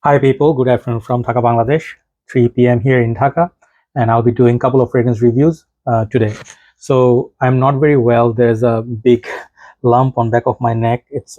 Hi people, good afternoon from Dhaka, Bangladesh. 3 p.m. here in Dhaka, and I'll be doing a couple of fragrance reviews today. So I'm not very well. There's a big lump on back of my neck. It's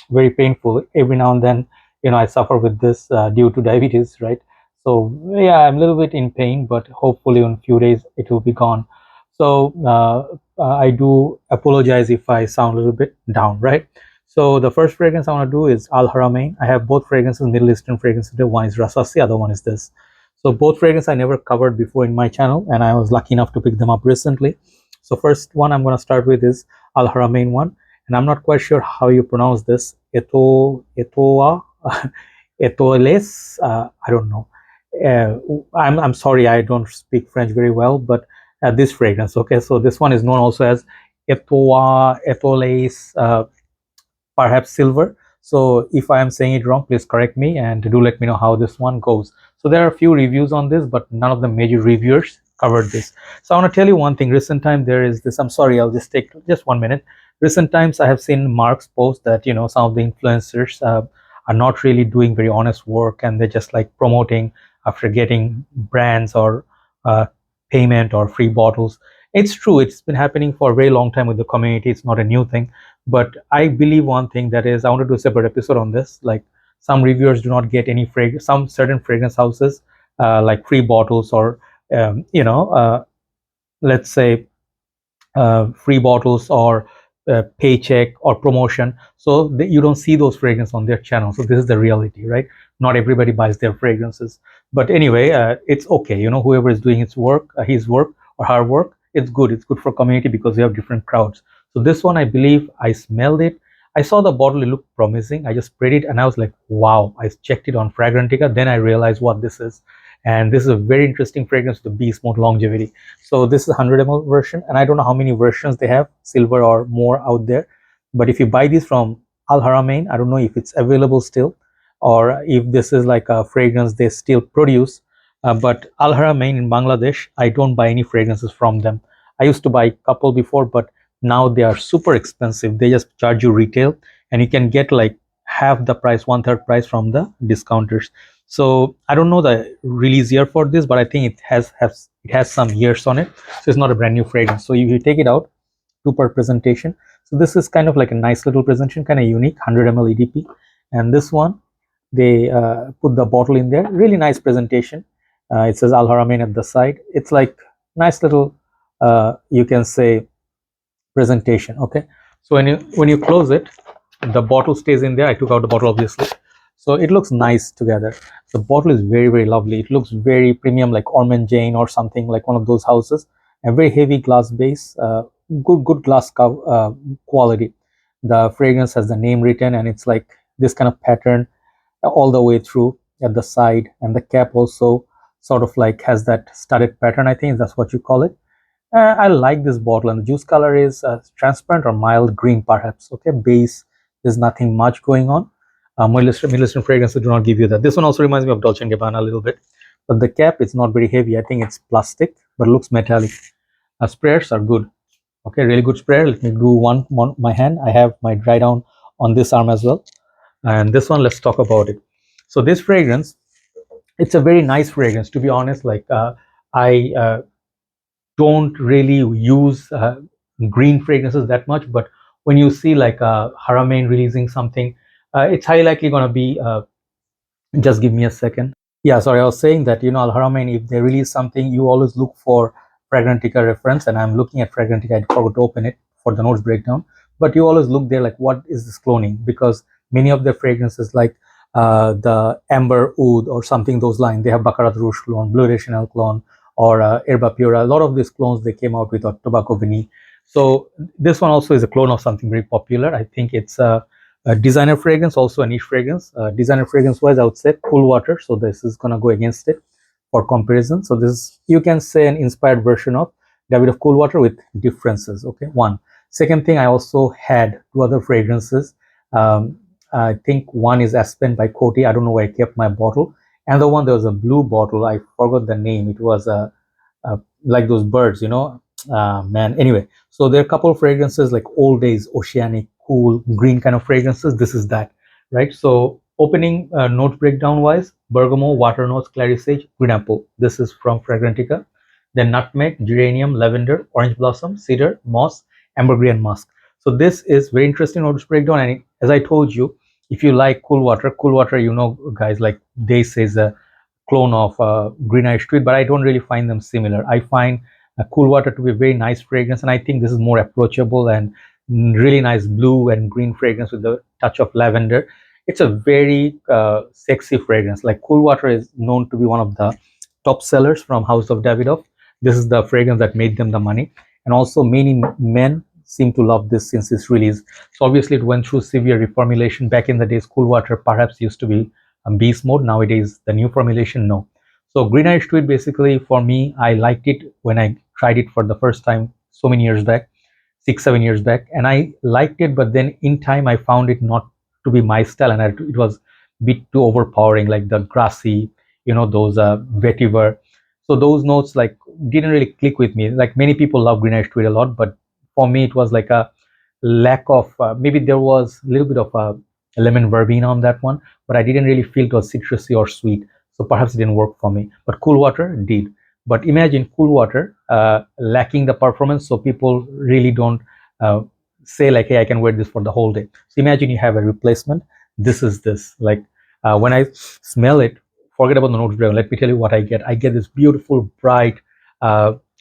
very painful. Every now and then, I suffer with this due to diabetes, right? So yeah, I'm a little bit in pain, but hopefully in a few days it will be gone. So I do apologize if I sound a little bit down, right? So the first fragrance I want to do is Al Haramain. I have both fragrances, Middle Eastern fragrances. One is Rasas, the other one is this. So both fragrances I never covered before in my channel, and I was lucky enough to pick them up recently. So first one I'm going to start with is Al Haramain one, and I'm not quite sure how you pronounce this. Etoa, Etoiles. I don't know. I'm sorry, I don't speak French very well, but this fragrance. Okay, so this one is known also as Etoa, Etoiles. Perhaps silver. So if I am saying it wrong, please correct me and do let me know how this one goes. So there are a few reviews on this, but none of the major reviewers covered this. So I want to tell you one thing. Recent time there is this. I'm sorry, I'll just take just 1 minute. Recent times I have seen Mark's post that some of the influencers are not really doing very honest work, and they're just like promoting after getting brands or uh, payment or free bottles. It's true. It's been happening for a very long time with the community. It's not a new thing, but I believe one thing, that is, I want to do a separate episode on this. Like, some reviewers do not get any fragrance, some certain fragrance houses like free bottles or um, you know uh, let's say free bottles or paycheck or promotion. So you don't see those fragrances on their channel. So this is the reality, right? Not everybody buys their fragrances, but anyway, it's okay. Whoever is doing its work, his work or her work, it's good. It's good for community because we have different crowds. So this one, I believe, I smelled it. I saw the bottle, it looked promising. I just sprayed it and I was like, wow. I checked it on Fragrantica, then I realized what this is. And this is a very interesting fragrance with the beast mode longevity. So this is 100 ml version, and I don't know how many versions they have, silver or more, out there. But if you buy these from Al Haramain, I don't know if it's available still, or if this is like a fragrance they still produce. But Al Haramain in Bangladesh, I don't buy any fragrances from them. I used to buy a couple before, but now they are super expensive. They just charge you retail, and you can get like half the price, one third price from the discounters. So I don't know the release year for this, but I think it has some years on it. So it's not a brand new fragrance. So if you take it out, two per presentation. So this is kind of like a nice little presentation, kind of unique, 100 ml EDP. And this one, they put the bottle in there. Really nice presentation. It says Al Haramain at the side. It's like nice little, you can say, presentation. Okay. So when you close it, the bottle stays in there. I took out the bottle, obviously. So it looks nice together. The bottle is very, very lovely. It looks very premium, like Orman Jane or something, like one of those houses. A very heavy glass base, good glass quality. The fragrance has the name written, and it's like this kind of pattern all the way through at the side, and the cap also sort of like has that studded pattern. I think that's what you call it. I like this bottle, and the juice color is transparent or mild green, perhaps. Okay, base, there's nothing much going on. Middle Eastern fragrances do not give you that. This one also reminds me of Dolce & Gabbana a little bit, but the cap is not very heavy. I think it's plastic, but it looks metallic. Sprayers are good. Okay, really good sprayer. Let me do one on my hand. I have my dry down on this arm as well. And this one, let's talk about it. So this fragrance, it's a very nice fragrance, to be honest. Like I don't really use green fragrances that much, but when you see like Haramain releasing something, it's highly likely going to be just give me a second. Yeah, sorry, I was saying that Al Haramain, if they release something, you always look for Fragrantica reference, and I'm looking at Fragrantica. I forgot to open it for the notes breakdown, but you always look there like, what is this cloning? Because many of the fragrances, like the Amber Oud or something those lines, they have Baccarat Rouge clone, Bleu de Chanel clone, or Herba Pura. A lot of these clones they came out with, or Tobacco Vanille. So this one also is a clone of something very popular. I think it's a designer fragrance, also a niche fragrance. Designer fragrance wise, I would say Cool Water. So this is gonna go against it for comparison. So this is, you can say, an inspired version of David of Cool Water with differences. Okay, one. Second thing, I also had two other fragrances. I think one is Aspen by Coty. I don't know where I kept my bottle. And the one, there was a blue bottle. I forgot the name. It was like those birds, man. Anyway, so there are a couple of fragrances like Old Days, oceanic, cool, green kind of fragrances. This is that, right? So Opening note breakdown wise, bergamot, water notes, clary sage, green apple. This is from Fragrantica. Then nutmeg, geranium, lavender, orange blossom, cedar, moss, ambergris, and musk. So this is very interesting notes breakdown. And as I told you, if you like cool water, you know, guys, like they say is a clone of Green Irish Tweed, but I don't really find them similar. I find Cool Water to be a very nice fragrance, and I think this is more approachable and really nice blue and green fragrance with a touch of lavender. It's a very sexy fragrance. Like Cool Water is known to be one of the top sellers from House of Davidoff. This is the fragrance that made them the money, and also many men seem to love this since its release. So obviously it went through severe reformulation. Back in the days, Cool Water perhaps used to be beast mode. Nowadays the new formulation, no. So Green Irish Tweed, basically for me, I liked it when I tried it for the first time so many years back, 6-7 years back, and I liked it, but then in time I found it not to be my style, and it was a bit too overpowering, like the grassy, you know, those vetiver. So those notes like didn't really click with me. Like many people love Green Irish Tweed a lot, but for me it was like a lack of maybe there was a little bit of a lemon verbena on that one, but I didn't really feel it was citrusy or sweet, so perhaps it didn't work for me. But Cool Water did. But imagine Cool Water lacking the performance, so people really don't say like, hey, I can wear this for the whole day. So imagine you have a replacement. This is this. Like when I smell it, forget about the notes. Let me tell you what I get. I get this beautiful, bright,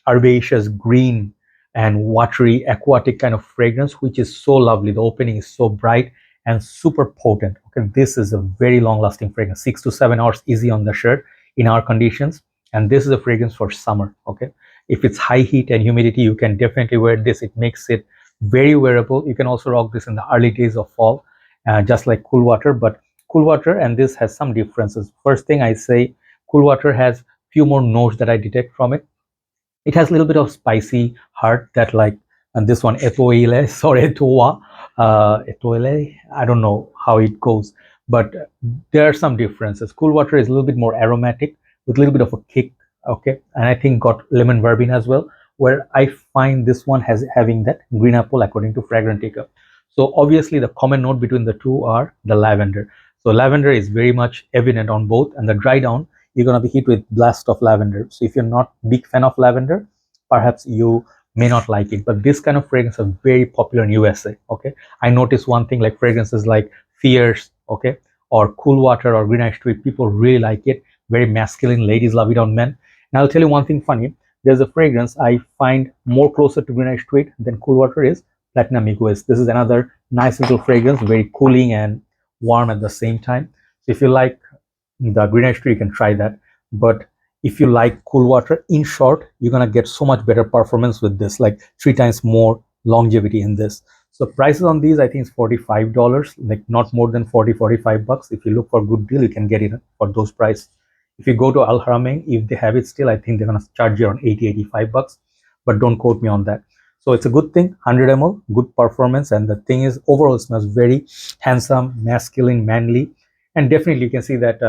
herbaceous green and watery, aquatic kind of fragrance, which is so lovely. The opening is so bright and super potent. Okay, this is a very long-lasting fragrance, 6 to 7 hours easy on the shirt in our conditions. And this is a fragrance for summer. Okay, if it's high heat and humidity, you can definitely wear this. It makes it very wearable. You can also rock this in the early days of fall, just like Cool Water. But Cool Water and this has some differences. First thing I say, Cool Water has few more notes that I detect from it. It has a little bit of spicy heart that like, and this one Étoiles or Étoile, I don't know how it goes, but there are some differences. Cool Water is a little bit more aromatic with a little bit of a kick, okay, and I think got lemon verbena as well, where I find this one has having that green apple according to Fragrantica. So obviously the common note between the two are the lavender. So lavender is very much evident on both, and the dry down, you're going to be hit with blast of lavender. So if you're not big fan of lavender, perhaps you may not like it, but this kind of fragrance are very popular in USA. Okay, I noticed one thing, like fragrances like Fierce, okay, or Cool Water or Green Irish Tweed, people really like it. Very masculine, ladies love it on men. And I'll tell you one thing funny, there's a fragrance I find more closer to Green Irish Tweed than Cool Water is Platinum Egoist. This is another nice little fragrance, very cooling and warm at the same time. So if you like the Green Irish Tweed, you can try that. But if you like Cool Water, in short, you're gonna get so much better performance with this, like 3 times more longevity in this. So prices on these, I think is $45, like not more than 40-45 bucks. If you look for a good deal, you can get it for those prices. If you go to Al Haramain, if they have it still, I think they're gonna charge you around 80-85 bucks, but don't quote me on that. So it's a good thing, 100 ml, good performance, and the thing is overall it smells very handsome, masculine, manly, and definitely you can see that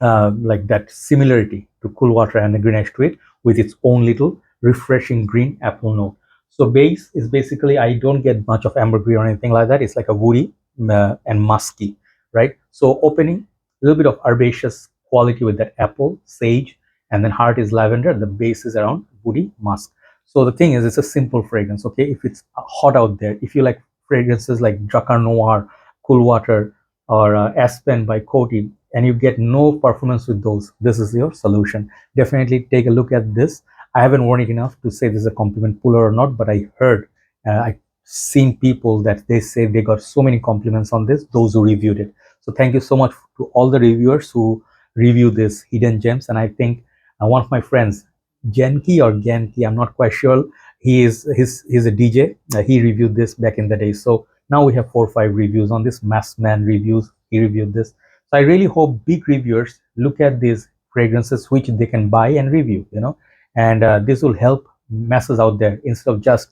like that similarity to Cool Water and the Green Irish Tweed with its own little refreshing green apple note. So base is basically, I don't get much of ambergris or anything like that. It's like a woody and musky, right? So opening, a little bit of herbaceous quality with that apple, sage, and then heart is lavender. The base is around woody musk. So the thing is, it's a simple fragrance, okay? If it's hot out there, if you like fragrances like Dracar Noir, Cool Water, or Aspen by Coty, and you get no performance with those, this is your solution. Definitely take a look at this. I haven't worn it enough to say this is a compliment puller or not, but I heard, I've seen people that they say they got so many compliments on this, those who reviewed it. So thank you so much to all the reviewers who review this hidden gems. And I think one of my friends, Genki or Genki, I'm not quite sure, he's a DJ, he reviewed this back in the day. So now we have 4 or 5 reviews on this. Massman reviews, he reviewed this. So I really hope big reviewers look at these fragrances which they can buy and review, you know, and this will help masses out there instead of just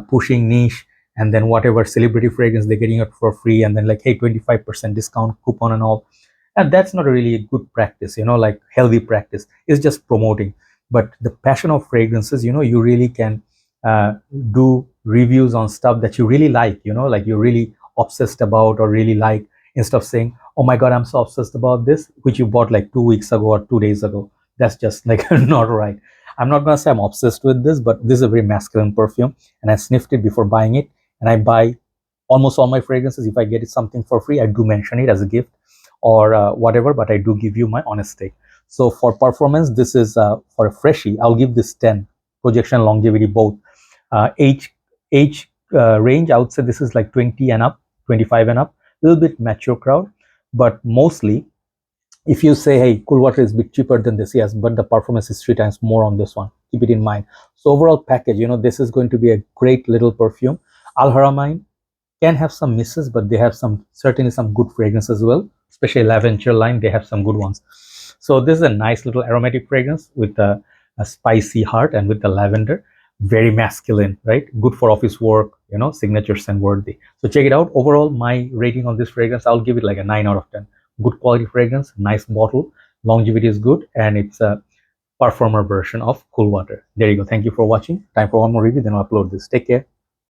pushing niche and then whatever celebrity fragrance they're getting it for free and then like, hey, 25% discount coupon and all. And that's not really a good practice, you know, like healthy practice. It's just promoting. But the passion of fragrances, you know, you really can do reviews on stuff that you really like, you know, like you're really obsessed about or really like, instead of saying, oh my god, I'm so obsessed about this, which you bought like 2 weeks ago or 2 days ago. That's just like not right. I'm not gonna say I'm obsessed with this, but this is a very masculine perfume, and I sniffed it before buying it. And I buy almost all my fragrances. If I get it something for free, I do mention it as a gift or whatever, but I do give you my honest take. So for performance, this is for a freshie, I'll give this 10. Projection, longevity, both. Age range, I would say this is like 20 and up, 25 and up, a little bit mature crowd. But mostly, if you say, hey, cool water is a bit cheaper than this, yes, but the performance is 3 times more on this one. Keep it in mind. So overall package, this is going to be a great little perfume. Al Haramain can have some misses, but they have certainly some good fragrance as well, especially lavender line. They have some good ones. So this is a nice little aromatic fragrance with a spicy heart and with the lavender. Very masculine, right? Good for office work, signature scent worthy. So check it out. Overall, my rating on this fragrance, I'll give it like a 9 out of 10. Good quality fragrance, nice bottle, longevity is good, and it's a performer version of cool water. There you go. Thank you for watching. Time for one more review, then I'll upload this. Take care.